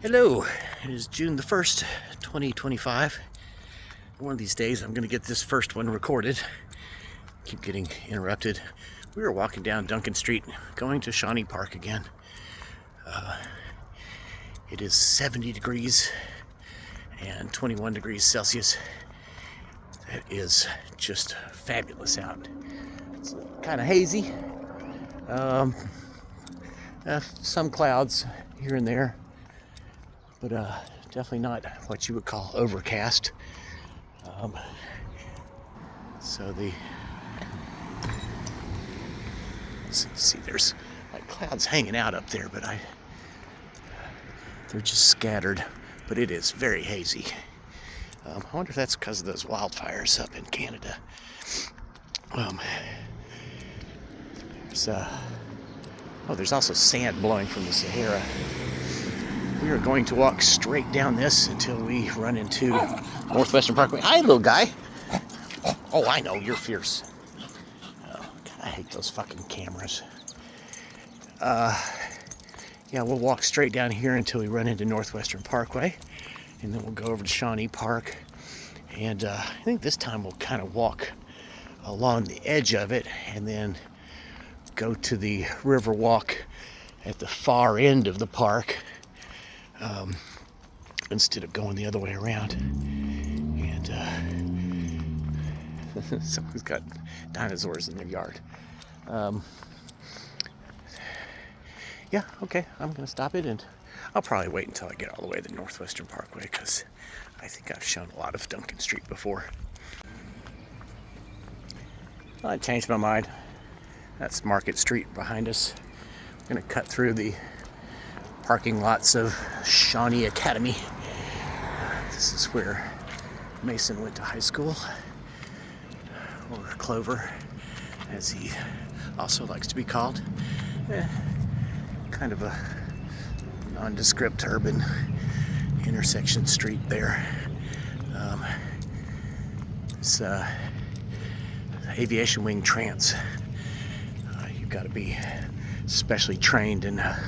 Hello, it is June the 1st, 2025. One of these days I'm going to get this first one recorded. Keep getting interrupted. We were walking down Duncan Street, going to Shawnee Park again. It is 70 degrees and 21 degrees Celsius. It is just fabulous out. It's kind of hazy. Some clouds here and there, but definitely not what you would call overcast. Let's see, there's like clouds hanging out up there, but they're just scattered. But it is very hazy. I wonder if that's because of those wildfires up in Canada. There's also sand blowing from the Sahara. We are going to walk straight down this until we run into Northwestern Parkway. Hi, little guy. Oh, I know, you're fierce. Oh, God, I hate those fucking cameras. We'll walk straight down here until we run into Northwestern Parkway, and then we'll go over to Shawnee Park. And I think this time we'll kind of walk along the edge of it and then go to the river walk at the far end of the park. Instead of going the other way around. And someone's got dinosaurs in their yard. Okay, I'm gonna stop it, and I'll probably wait until I get all the way to Northwestern Parkway, because I think I've shown a lot of Duncan Street before. I changed my mind. That's Market Street behind us. We're gonna cut through the parking lots of Shawnee Academy. This is where Mason went to high school, or Clover, as he also likes to be called. Kind of a nondescript urban intersection street there. It's aviation wing trance. You've got to be specially trained in a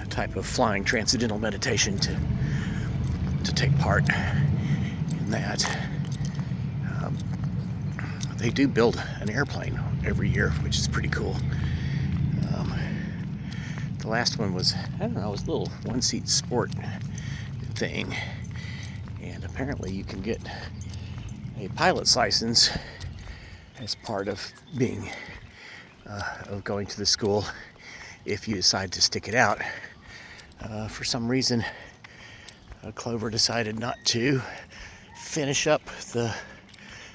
type of flying transcendental meditation to take part in that. They do build an airplane every year, which is pretty cool. The last one was, it was a little one-seat sport thing, and apparently you can get a pilot's license as part of being of going to the school if you decide to stick it out. For some reason, Clover decided not to finish up the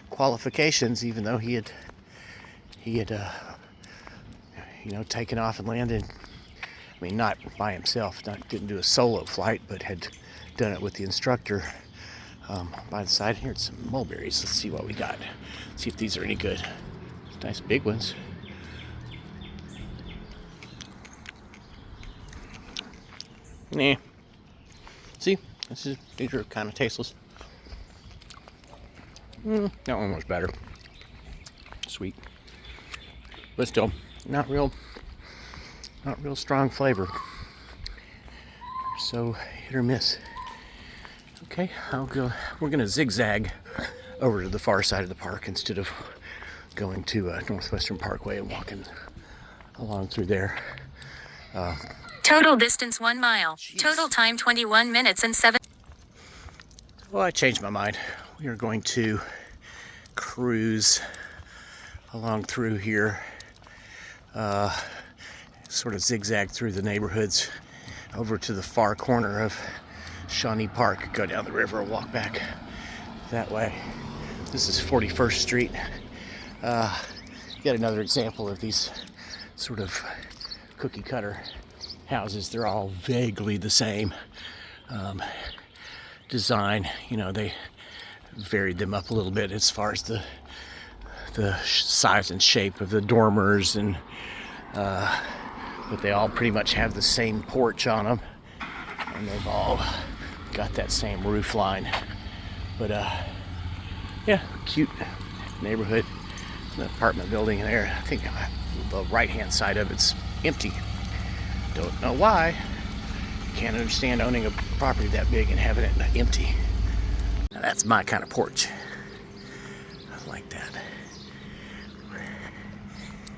qualifications, even though he had taken off and landed. I mean, not by himself, didn't do a solo flight, but had done it with the instructor by the side. Here's some mulberries. Let's see what we got. See if these are any good. Nice big ones. Nah. See, these are kind of tasteless. That one was better. Sweet, but still not real strong flavor. So hit or miss. Okay, we're gonna zigzag over to the far side of the park instead of going to Northwestern Parkway and walking along through there. Total distance 1 mile. Jeez. Total time 21 minutes and 7. Well, I changed my mind. We are going to cruise along through here, sort of zigzag through the neighborhoods over to the far corner of Shawnee Park, go down the river and walk back that way. This is 41st Street. Yet another example of these sort of cookie cutter houses. They're all vaguely the same design. They varied them up a little bit as far as the size and shape of the dormers, but they all pretty much have the same porch on them, and they've all got that same roof line. But cute neighborhood. An apartment building there. I think the right hand side of it's empty. Don't know why. can't understand owning a property that big and having it empty. Now that's my kind of porch. I like that.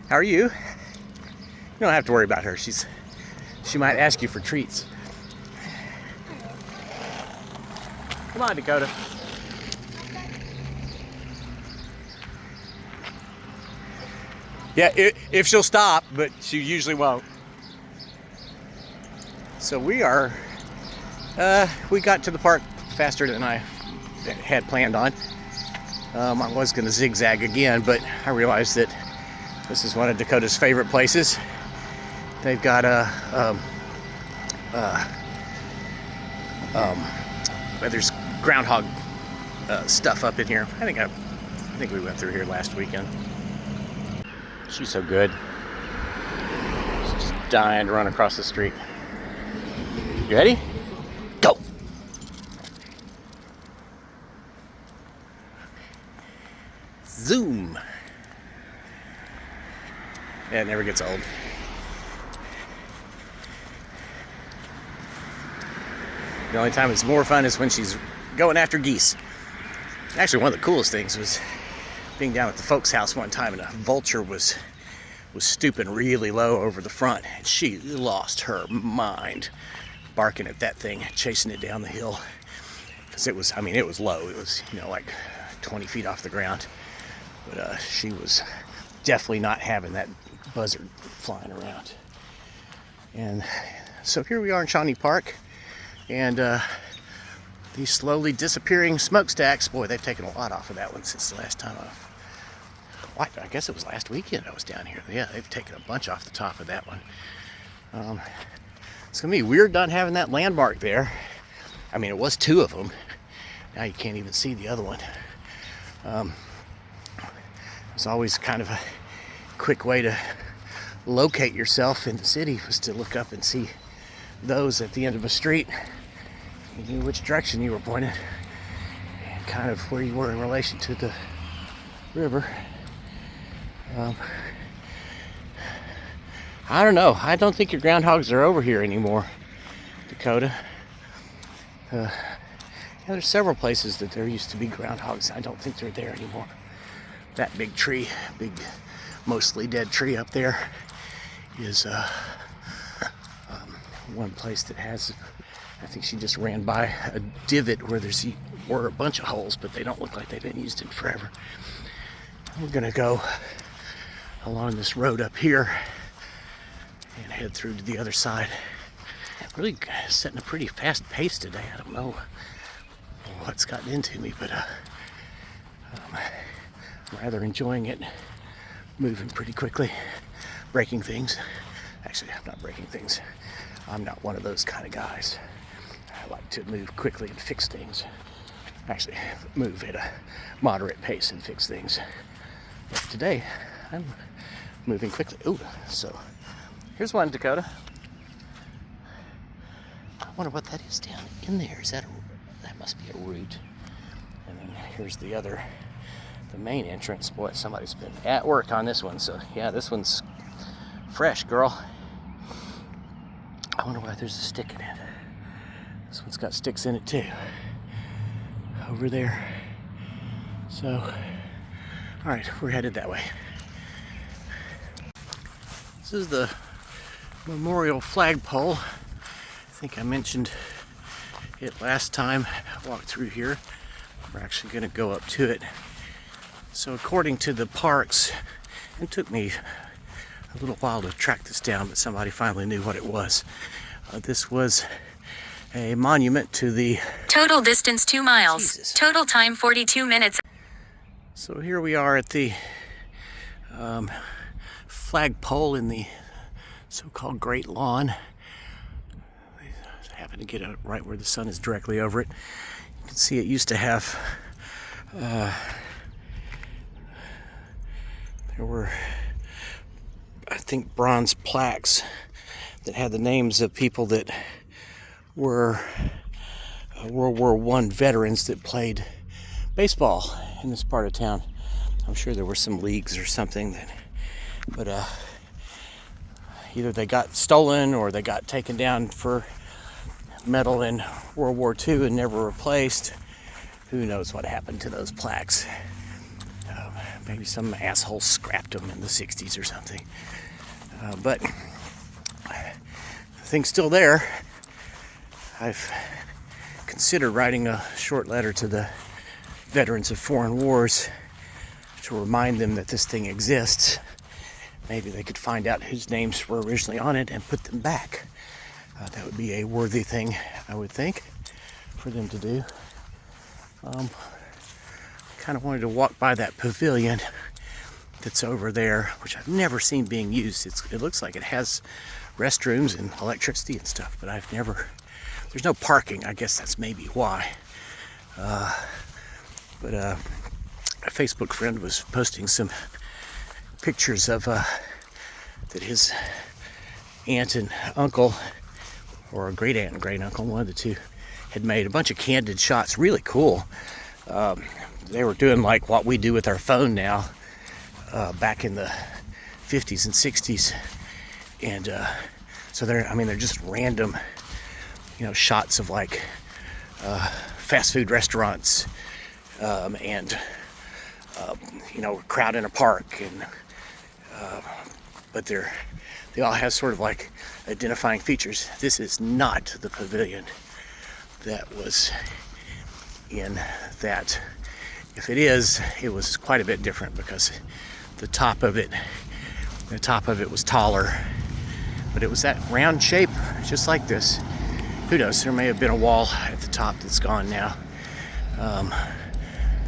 How are you? You don't have to worry about her. She might ask you for treats. Come on, Dakota. Yeah, if she'll stop, but she usually won't. So we got to the park faster than I had planned on. I was going to zigzag again, but I realized that this is one of Dakota's favorite places. They've got there's groundhog stuff up in here. I think we went through here last weekend. She's so good. She's just dying to run across the street. You ready? Go! Zoom! Yeah, it never gets old. The only time it's more fun is when she's going after geese. Actually, one of the coolest things was being down at the folks' house one time, and a vulture was stooping really low over the front, and she lost her mind barking at that thing, chasing it down the hill, because it was low. It was, like 20 feet off the ground, but she was definitely not having that buzzard flying around. And so here we are in Shawnee Park, and these slowly disappearing smokestacks, boy, they've taken a lot off of that one since the last time I guess it was last weekend I was down here. Yeah, they've taken a bunch off the top of that one. It's gonna be weird not having that landmark there. I mean, it was two of them. Now you can't even see the other one. It's always kind of a quick way to locate yourself in the city, was to look up and see those at the end of a street. You knew which direction you were pointed and kind of where you were in relation to the river. I don't know. I don't think your groundhogs are over here anymore, Dakota. There's several places that there used to be groundhogs. I don't think they're there anymore. That big tree, mostly dead tree up there, is one place that has, I think she just ran by a divot where were a bunch of holes, but they don't look like they've been used in forever. We're gonna go along this road up here and head through to the other side. Really setting a pretty fast pace today. I don't know what's gotten into me, but I'm rather enjoying it. Moving pretty quickly, breaking things. Actually, I'm not breaking things. I'm not one of those kind of guys. I like to move quickly and fix things. Actually, move at a moderate pace and fix things. But today, I'm moving quickly. Ooh, so here's one, Dakota. I wonder what that is down in there. That must be a root. And then here's the main entrance. Boy, somebody's been at work on this one. So yeah, this one's fresh, girl. I wonder why there's a stick in it. This one's got sticks in it too. Over there. So, all right, we're headed that way. This is the memorial flagpole. I think I mentioned it last time I walked through here. We're actually going to go up to it. So according to the parks, it took me a little while to track this down, but somebody finally knew what it was. This was a monument to the... Total distance 2 miles. Jesus. Total time 42 minutes. So here we are at the flagpole in the so-called Great Lawn. I happen to get it right where the sun is directly over it. You can see it used to have there were, I think, bronze plaques that had the names of people that were World War I veterans that played baseball in this part of town. I'm sure there were some leagues or something but either they got stolen or they got taken down for medal in World War II and never replaced. Who knows what happened to those plaques? Maybe some asshole scrapped them in the 60s or something. But the thing's still there. I've considered writing a short letter to the veterans of foreign wars to remind them that this thing exists. Maybe they could find out whose names were originally on it and put them back. That would be a worthy thing, I would think, for them to do. Kind of wanted to walk by that pavilion that's over there, which I've never seen being used. It looks like it has restrooms and electricity and stuff, but there's no parking. I guess that's maybe why. But a Facebook friend was posting some pictures of that his aunt and uncle, or a great aunt and great uncle, one of the two, had made a bunch of candid shots. Really cool. They were doing like what we do with our phone now, back in the 50s and 60s, and so they're just random, shots of like fast food restaurants, and crowd in a park, and but they all have sort of like identifying features. This is not the pavilion that was in that. If it is, it was quite a bit different, because the top of it was taller, but it was that round shape, just like this. Who knows? There may have been a wall at the top that's gone now,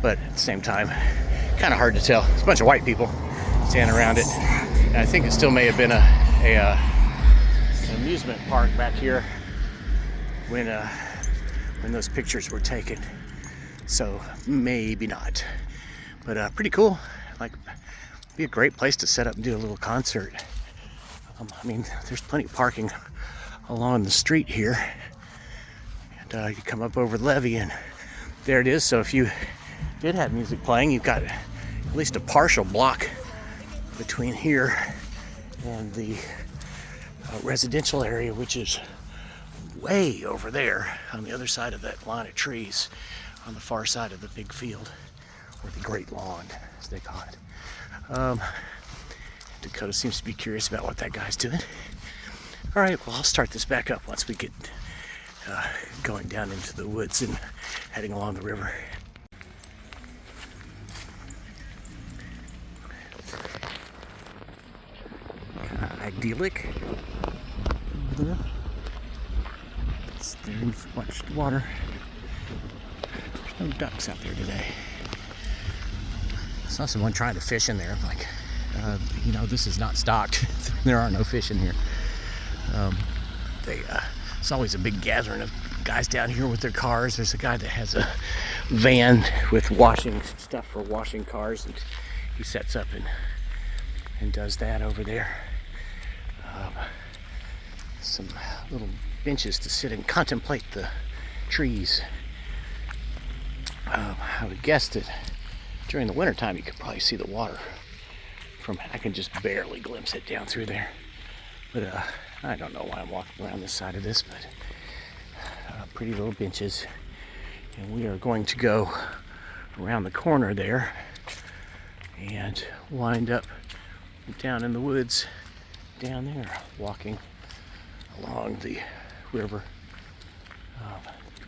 but at the same time, kind of hard to tell. It's a bunch of white people standing around it, and I think it still may have been an amusement park back here when those pictures were taken. So maybe not, but pretty cool. Like, be a great place to set up and do a little concert. There's plenty of parking along the street here, and you come up over the levee, and there it is. So if you did have music playing, you've got at least a partial block between here and the residential area, which is way over there on the other side of that line of trees, on the far side of the big field, or the Great Lawn, as they call it. Dakota seems to be curious about what that guy's doing. All right, well, I'll start this back up once we get going down into the woods and heading along the river. Idyllic over there. There's much water. There's no ducks out there today. I saw someone trying to fish in there. I'm like, this is not stocked. There are no fish in here. It's always a big gathering of guys down here with their cars. There's a guy that has a van with washing stuff for washing cars, and he sets up and does that over there. Some little benches to sit and contemplate the trees. I would guess that during the wintertime you could probably see the water I can just barely glimpse it down through there. But I don't know why I'm walking around this side of this, but pretty little benches. And we are going to go around the corner there and wind up down in the woods down there, walking along the river.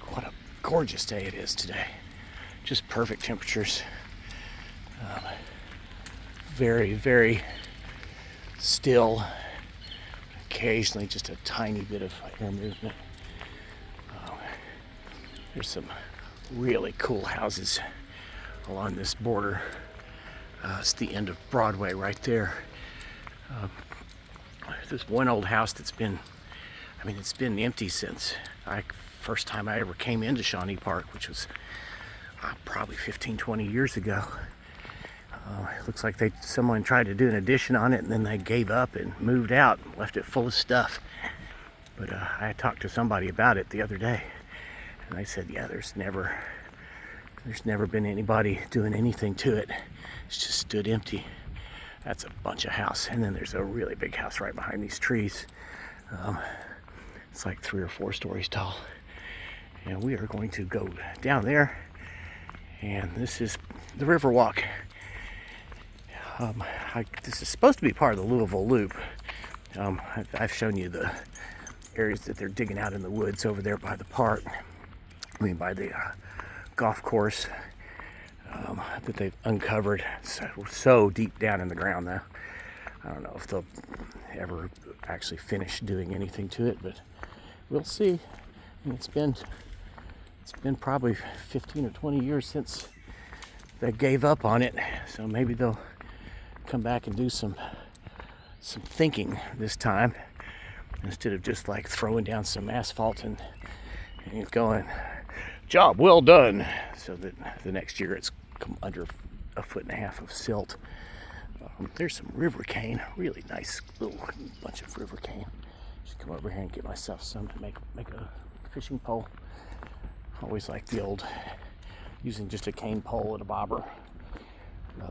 What a gorgeous day it is today. Just perfect temperatures. Very, very still. Occasionally just a tiny bit of air movement. There's some really cool houses along this border. It's the end of Broadway right there. There's one old house that's been empty since first time I ever came into Shawnee Park, which was probably 15-20 years ago. It looks like someone tried to do an addition on it, and then they gave up and moved out and left it full of stuff. But I talked to somebody about it the other day, and they said, yeah, there's never been anybody doing anything to it. It's just stood empty. That's a bunch of house, and then there's a really big house right behind these trees. It's like 3 or 4 stories tall. And we are going to go down there, and this is the river walk. This is supposed to be part of the Louisville Loop. I've shown you the areas that they're digging out in the woods over there by the park. I mean, by the golf course that they've uncovered. So deep down in the ground, though. I don't know if they'll ever actually finish doing anything to it, but we'll see. And it's been probably 15 or 20 years since they gave up on it, so maybe they'll come back and do some thinking this time, instead of just like throwing down some asphalt and going, job well done, so that the next year it's come under 1.5 feet of silt. There's some river cane, really nice little bunch of river cane. Just come over here and get myself some to make a fishing pole. Always like the old, using just a cane pole and a bobber.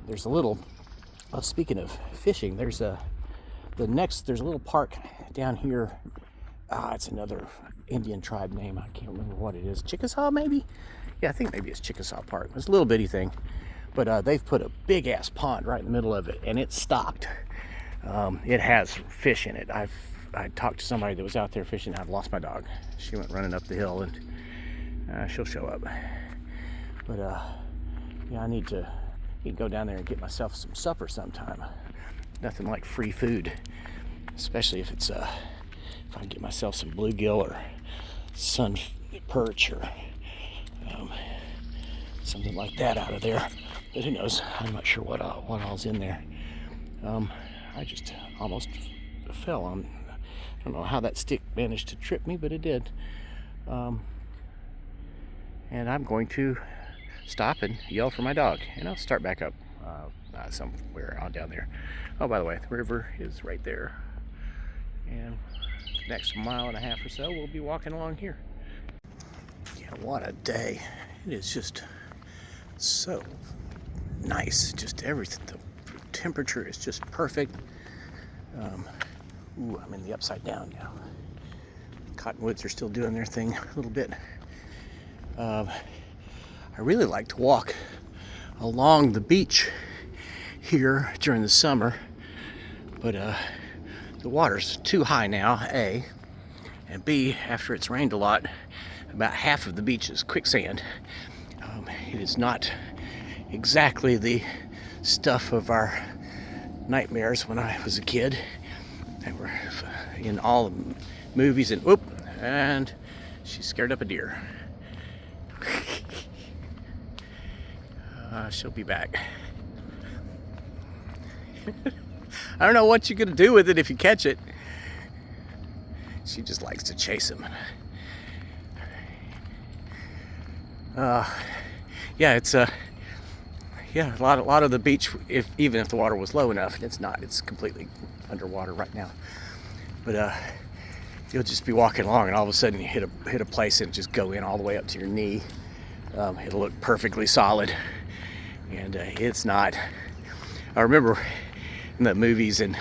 There's a little, speaking of fishing, there's a little park down here. It's another Indian tribe name. I can't remember what it is. Chickasaw, maybe? Yeah, I think maybe it's Chickasaw Park. It's a little bitty thing. But they've put a big ass pond right in the middle of it, and it's stocked. It has fish in it. I talked to somebody that was out there fishing. I've lost my dog. She went running up the hill, and she'll show up. But yeah, I need to go down there and get myself some supper sometime. Nothing like free food, especially if it's if I get myself some bluegill or sun perch or something like that out of there. But who knows? I'm not sure what all's in there. I just almost fell on. I don't know how that stick managed to trip me, but it did. And I'm going to stop and yell for my dog, and I'll start back up somewhere on down there. Oh, by the way, the river is right there, and the next 1.5 miles or so we'll be walking along here. Yeah, what a day. It is just so nice. Just everything. The temperature is just perfect. I'm in the upside down now. Cottonwoods are still doing their thing a little bit. I really like to walk along the beach here during the summer, but the water's too high now, A, and B, after it's rained a lot, about half of the beach is quicksand. It is not exactly the stuff of our nightmares when I was a kid. They were in all the movies, and she scared up a deer. She'll be back. I don't know what you're gonna do with it if you catch it. She just likes to chase him. Yeah, it's yeah, a lot of the beach, even if the water was low enough, and it's not. It's completely underwater right now. But you'll just be walking along, and all of a sudden you hit a place and just go in all the way up to your knee. It'll look perfectly solid, and it's not. I remember in the movies, and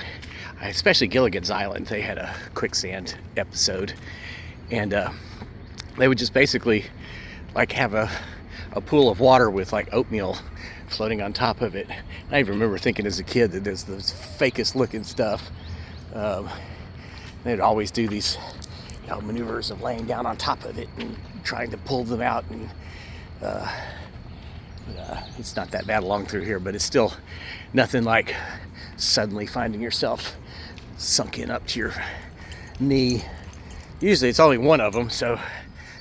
especially Gilligan's Island, they had a quicksand episode, and they would just basically like have a pool of water with like oatmeal floating on top of it. And I even remember thinking as a kid that there's this fakest looking stuff. They'd always do these, maneuvers of laying down on top of it and trying to pull them out. And it's not that bad along through here, but it's still nothing like suddenly finding yourself sunk in up to your knee. Usually it's only one of them, so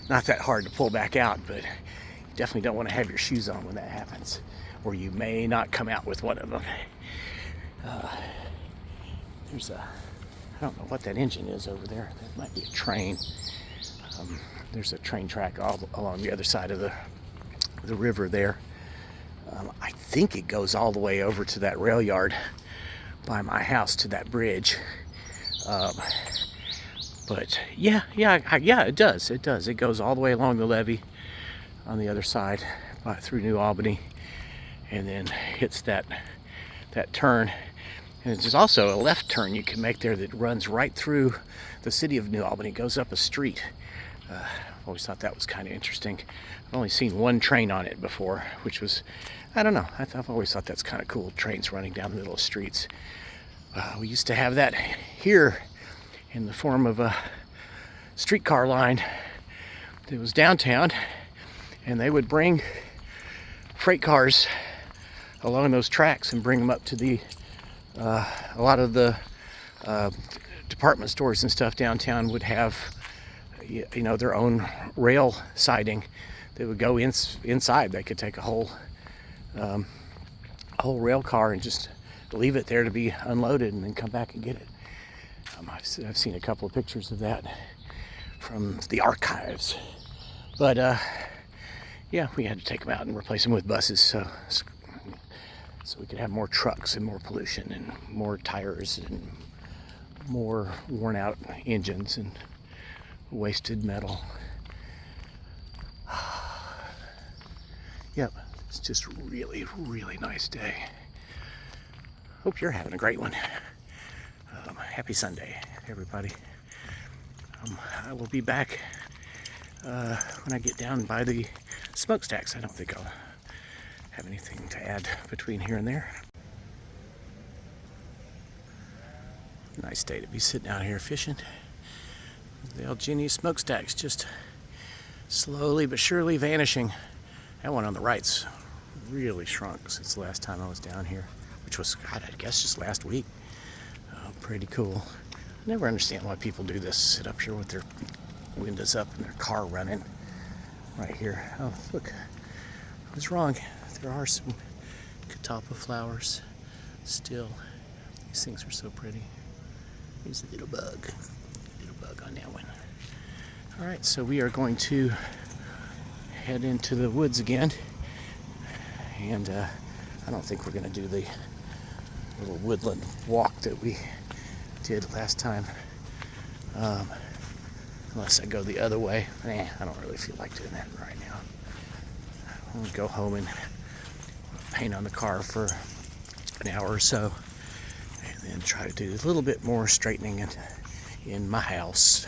not that hard to pull back out, but you definitely don't want to have your shoes on when that happens, or you may not come out with one of them. I don't know what that engine is over there. That might be a train. There's a train track all along the other side of the river there. I think it goes all the way over to that rail yard by my house to that bridge. But yeah, it does. It does. It goes all the way along the levee on the other side through New Albany, and then hits that turn. And there's also a left turn you can make there that runs right through the city of New Albany. It goes up a street. always thought that was kind of interesting. I've only seen one train on it before, which was, I don't know, I've always thought that's kind of cool, trains running down the middle of streets. We used to have that here in the form of a streetcar line that was downtown, and they would bring freight cars along those tracks and bring them up to the a lot of the department stores and stuff downtown would have their own rail siding that would go inside. They could take a whole rail car and just leave it there to be unloaded and then come back and get it. I've seen a couple of pictures of that from the archives, but yeah, we had to take them out and replace them with buses so we could have more trucks and more pollution and more tires and more worn out engines and wasted metal. Yep, it's just a really, really nice day. Hope you're having a great one. Happy Sunday, everybody. I will be back when I get down by the smokestacks. I don't think I'll have anything to add between here and there. Nice day to be sitting out here fishing. The El Genie smokestacks just slowly but surely vanishing. That one on the right's really shrunk since the last time I was down here, which was, God, I guess just last week. Pretty cool. I never understand why people do this. Sit up here with their windows up and their car running right here. Oh, look, I was wrong. There are some catawba flowers still. These things are so pretty. Here's a little bug on that one. All right, so we are going to head into the woods again, and I don't think we're going to do the little woodland walk that we did last time, unless I go the other way. I don't really feel like doing that right now. I'm gonna go home and paint on the car for an hour or so, and then try to do a little bit more straightening in my house.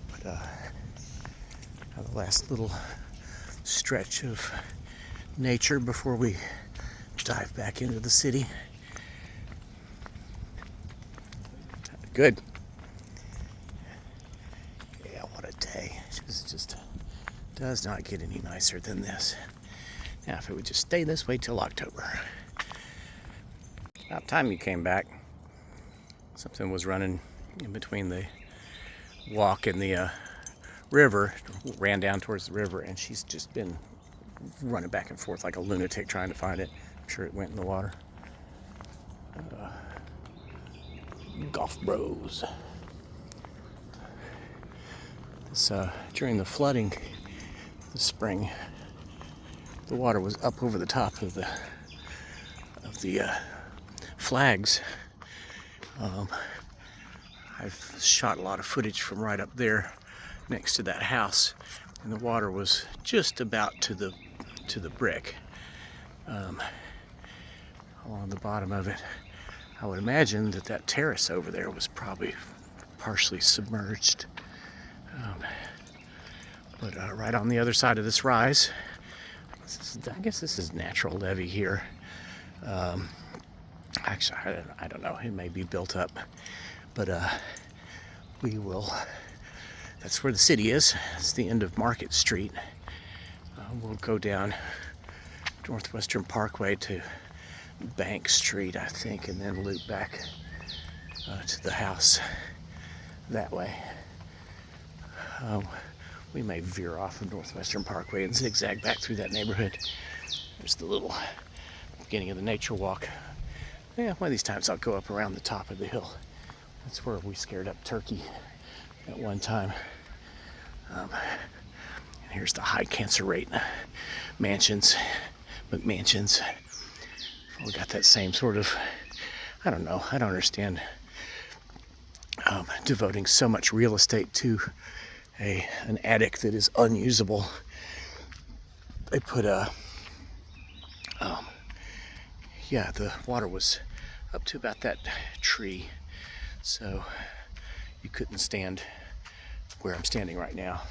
But the last little stretch of nature before we dive back into the city. Good. Yeah, what a day. It just does not get any nicer than this. Now, if it would just stay this way till October. About time you came back. Something was running in between the walk and the river, ran down towards the river, and she's just been running back and forth like a lunatic trying to find it. I'm sure it went in the water. Golf bros. This, during the flooding this spring, the water was up over the top of the flags. I've shot a lot of footage from right up there next to that house, and the water was just about to the brick along the bottom of it. I would imagine that terrace over there was probably partially submerged. But right on the other side of this rise, I guess this is natural levee here. Actually, I don't know. It may be built up, but we will. That's where the city is. It's the end of Market Street. We'll go down Northwestern Parkway to Bank Street, I think, and then loop back to the house that way. We may veer off of Northwestern Parkway and zigzag back through that neighborhood. There's the little beginning of the nature walk. Yeah, one of these times I'll go up around the top of the hill. That's where we scared up turkey at one time. And here's the high cancer rate McMansions. We got that same sort of, I don't know, I don't understand devoting so much real estate to an attic that is unusable. They put the water was up to about that tree, so you couldn't stand where I'm standing right now,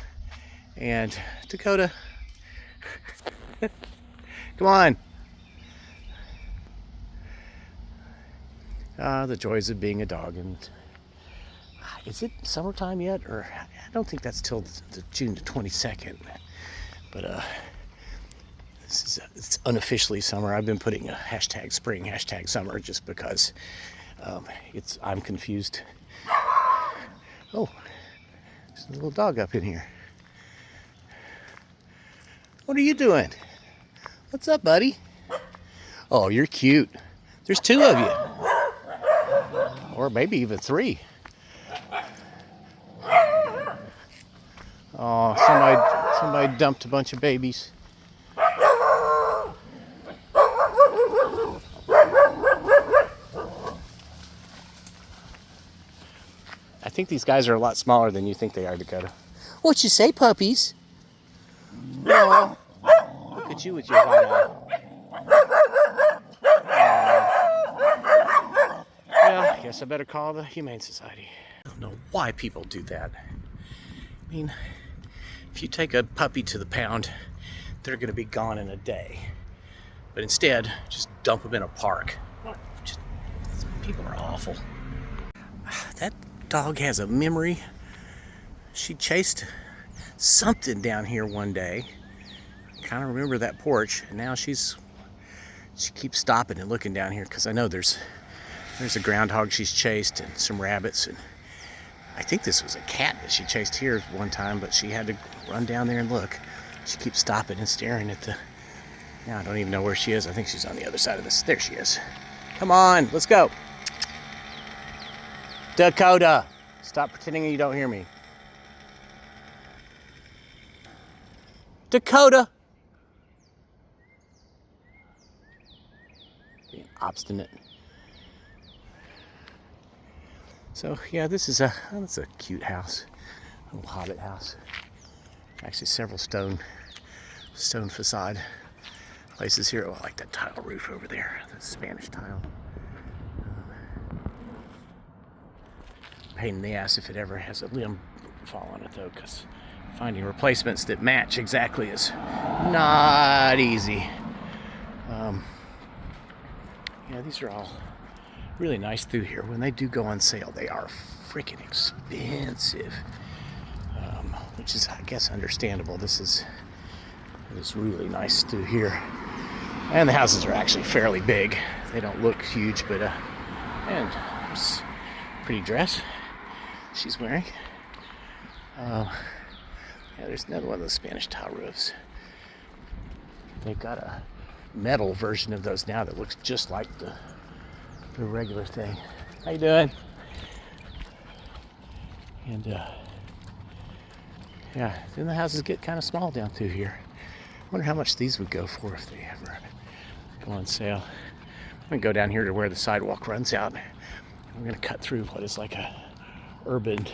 And Dakota, come on. The joys of being a dog. And is it summertime yet? Or I don't think that's till the June the 22nd. But it's unofficially summer. I've been putting a hashtag spring, hashtag summer, just because I'm confused. Oh, there's a little dog up in here. What are you doing? What's up, buddy? Oh, you're cute. There's two of you. Or maybe even three. Oh, somebody dumped a bunch of babies. I think these guys are a lot smaller than you think they are, Dakota. What you say, puppies? Oh, look at you with your white eye. Well, I guess I better call the Humane Society. I don't know why people do that. I mean, if you take a puppy to the pound, they're going to be gone in a day. But instead, just dump them in a park. People are awful. That dog has a memory. She chased something down here one day. Kind of remember that porch, and now she keeps stopping and looking down here because I know there's a groundhog she's chased and some rabbits, and I think this was a cat that she chased here one time, but she had to run down there and look. She keeps stopping and staring at the... Now I don't even know where she is. I think she's on the other side of this. There she is. Come on, let's go. Dakota, stop pretending you don't hear me. Dakota. Being obstinate. So yeah, that's a cute house, a little hobbit house. Actually, several stone facade places here. Oh, I like that tile roof over there, the Spanish tile. Pain in the ass if it ever has a limb fall on it though, because finding replacements that match exactly is not easy. Yeah, these are all really nice through here. When they do go on sale, they are freaking expensive, which is, I guess, understandable. It is really nice through here, and the houses are actually fairly big. They don't look huge, but and there's a pretty dress she's wearing. Yeah, there's another one of those Spanish tile roofs. They've got a metal version of those now that looks just like the regular thing. How you doing? And yeah, then the houses get kind of small down through here. I wonder how much these would go for if they ever go on sale. I'm gonna go down here to where the sidewalk runs out. I'm gonna cut through what is like a urban,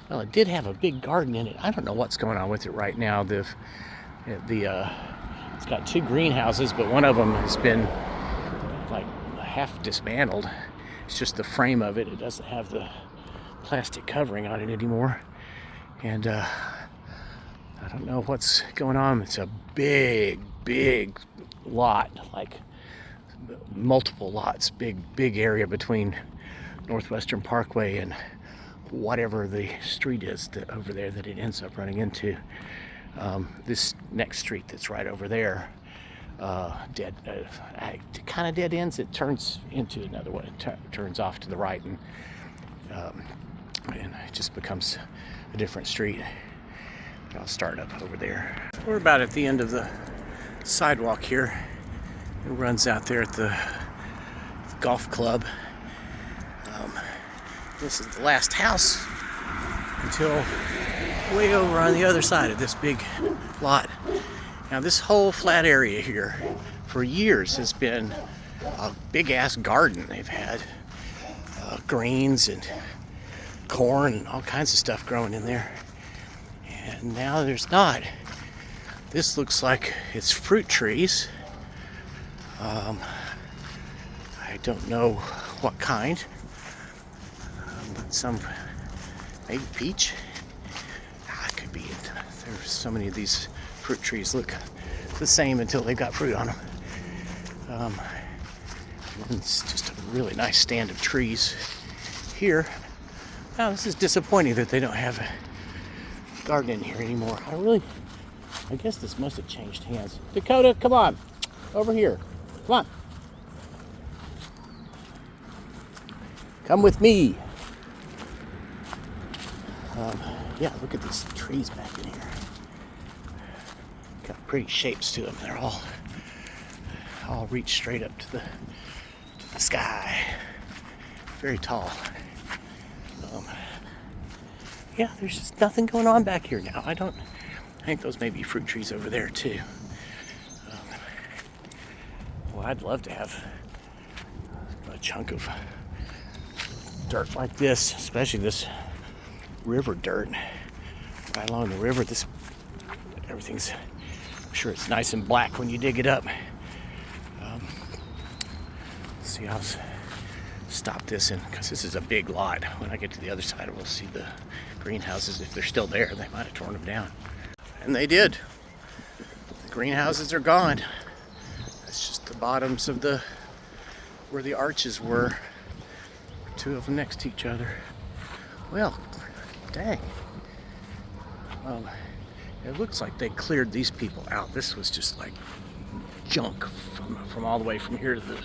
well, it did have a big garden in it. I don't know what's going on with it right now. It's got two greenhouses, but one of them has been like half dismantled. It's just the frame of it. It doesn't have the plastic covering on it anymore. And I don't know what's going on. It's a big lot, like multiple lots, big area between Northwestern Parkway and whatever the street is over there that it ends up running into. This next street that's right over there, kind of dead ends. It turns into another one. It turns off to the right, and it just becomes a different street. I'll start up over there. We're about at the end of the sidewalk here. It runs out there at the golf club. This is the last house until way over on the other side of this big lot. Now this whole flat area here for years has been a big ass garden. They've had greens and corn and all kinds of stuff growing in there. And now there's not. This looks like it's fruit trees. I don't know what kind. But some, maybe peach. There's so many of these fruit trees look the same until they've got fruit on them. It's just a really nice stand of trees here. Now, this is disappointing that they don't have a garden in here anymore. I guess this must have changed hands. Dakota, come on, over here. Come on. Come with me. Yeah, look at these trees back in here. Got pretty shapes to them. They're all reach straight up to the sky. Very tall. Yeah, there's just nothing going on back here now. I think those may be fruit trees over there too. Well, I'd love to have a chunk of dirt like this, especially this river dirt right along the river. Everything's, I'm sure it's nice and black when you dig it up. Let's see, I'll stop this in, because this is a big lot. When I get to the other side, we'll see the greenhouses. If they're still there, they might have torn them down. And they did. The greenhouses are gone. It's just the bottoms of where the arches were. Two of them next to each other. Well, dang. It looks like they cleared these people out. This was just like junk from all the way from here to the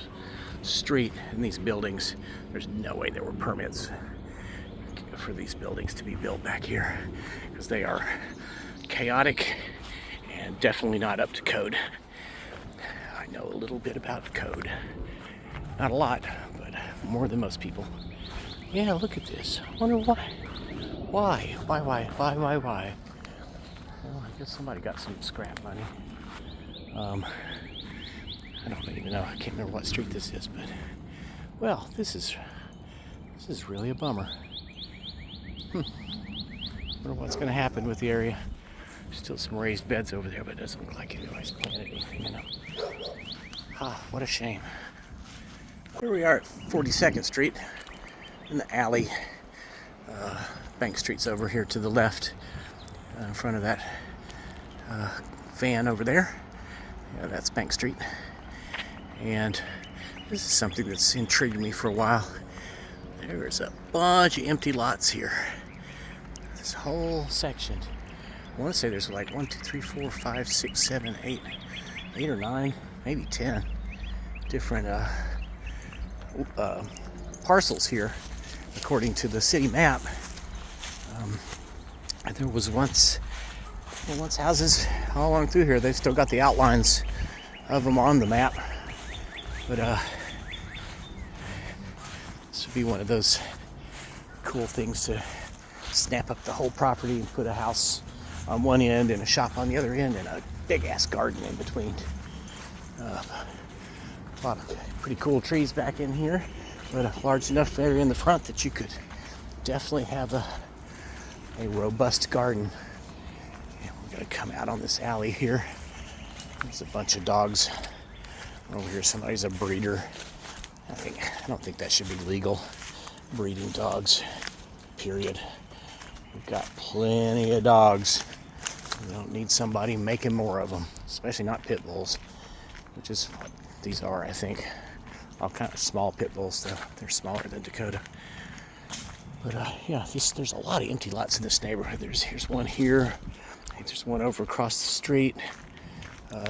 street in these buildings. There's no way there were permits for these buildings to be built back here, because they are chaotic and definitely not up to code. I know a little bit about code. Not a lot, but more than most people. Yeah, look at this. I wonder why. Why? Well, I guess somebody got some scrap money. I don't even know. I can't remember what street this is, but well, this is really a bummer. Wonder what's going to happen with the area. Still some raised beds over there, but it doesn't look like anybody's planted anything in them. Ah, what a shame. Here we are at 42nd Street in the alley. Bank Street's over here to the left, in front of that van over there. Yeah, that's Bank Street. And this is something that's intrigued me for a while. There's a bunch of empty lots here. This whole section. I want to say there's like 1, 2, 3, 4, 5, 6, 7, 8 or 9, maybe 10 different parcels here, according to the city map. There was once houses all along through here. They've still got the outlines of them on the map, but this would be one of those cool things to snap up the whole property and put a house on one end and a shop on the other end and a big ass garden in between. A lot of pretty cool trees back in here, but a large enough area in the front that you could definitely have a robust garden. And we're gonna come out on this alley here. There's a bunch of dogs over here. Somebody's a breeder. I don't think that should be legal, breeding dogs, period. We've got plenty of dogs. We don't need somebody making more of them, especially not pit bulls, which is what these are, I think. All kind of small pit bulls, though. They're smaller than Dakota. But yeah, there's a lot of empty lots in this neighborhood. Here's one here. I think there's one over across the street.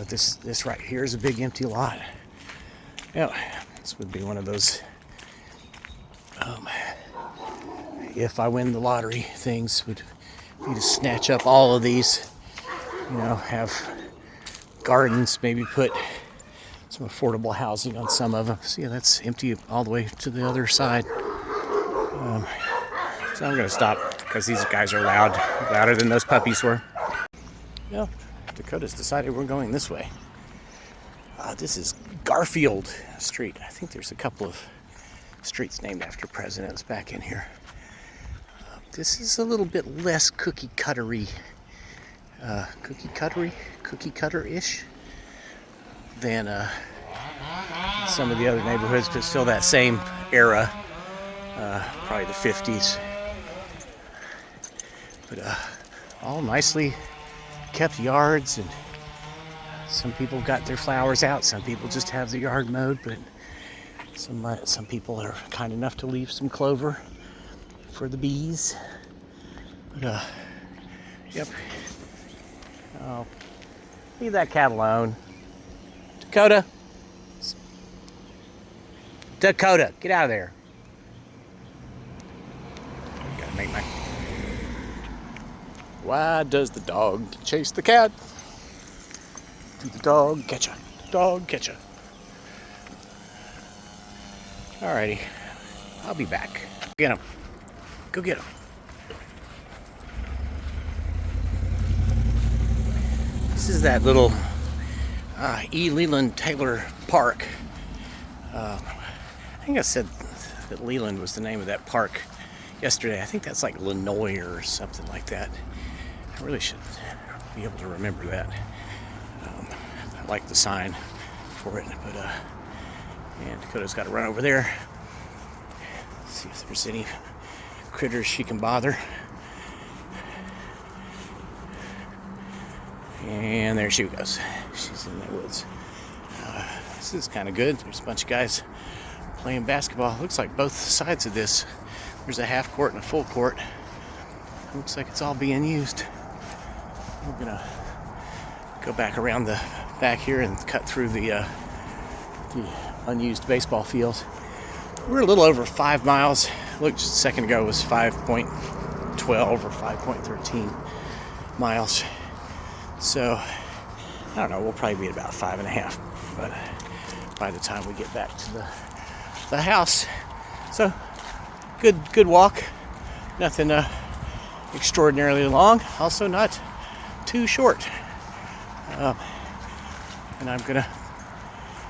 This right here is a big empty lot. Yeah, this would be one of those if I win the lottery things, would be to snatch up all of these, have gardens, maybe put some affordable housing on some of them. See, that's empty all the way to the other side. So I'm going to stop because these guys are loud, louder than those puppies were. Well, Dakota's decided we're going this way. This is Garfield Street. I think there's a couple of streets named after presidents back in here. This is a little bit less cookie cutter-ish than some of the other neighborhoods, but still that same era, probably the 50s. But all nicely kept yards, and some people got their flowers out. Some people just have the yard mowed, but some people are kind enough to leave some clover for the bees. But, yep. Oh, leave that cat alone. Dakota. Dakota, get out of there. Gotta make my... Why does the dog chase the cat? Do the dog catch ya? Dog catch ya. Alrighty, I'll be back. Get him. Go get him. This is that little E. Leland Taylor Park. I think I said that Leland was the name of that park yesterday. I think that's like Lenoir or something like that. I really should be able to remember that. I like the sign for it, but and Dakota's got to run over there, see if there's any critters she can bother. And there she goes. She's in the woods. This is kind of good. There's a bunch of guys playing basketball. Looks like both sides of this. There's a half court and a full court. Looks like it's all being used. We're gonna go back around the back here and cut through the unused baseball field. We're a little over 5 miles. Looked just a second ago was 5.12 or 5.13 miles. So I don't know. We'll probably be at about 5.5, but by the time we get back to the house, so good walk. Nothing extraordinarily long. Also not too short. And I'm gonna.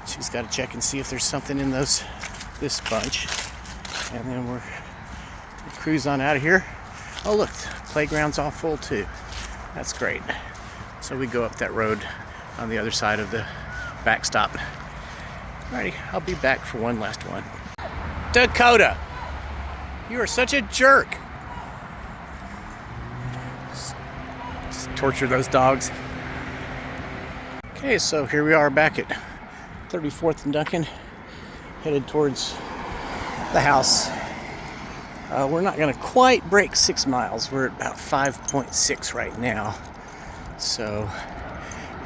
She's got to check and see if there's something in this bunch, and then we'll cruise on out of here. Oh look, the playground's all full too. That's great. So we go up that road on the other side of the backstop. Alrighty, I'll be back for one last one. Dakota, you are such a jerk. Just torture those dogs. Okay, so here we are back at 34th and Duncan, headed towards the house. We're not going to quite break 6 miles. We're at about 5.6 right now. So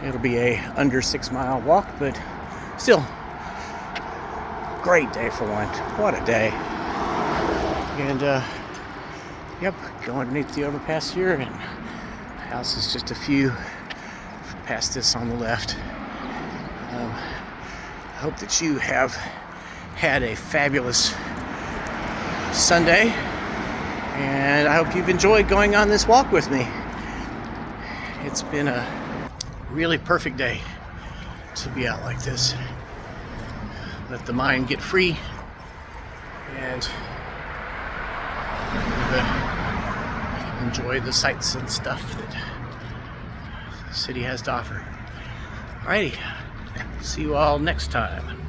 it'll be a under 6 mile walk, but still great day for one. What a day. And yep, go underneath the overpass here, and the house is just a few past this on the left. I hope that you have had a fabulous Sunday, and I hope you've enjoyed going on this walk with me. It's been a really perfect day to be out like this. Let the mind get free and enjoy the sights and stuff that the city has to offer. Alrighty, see you all next time.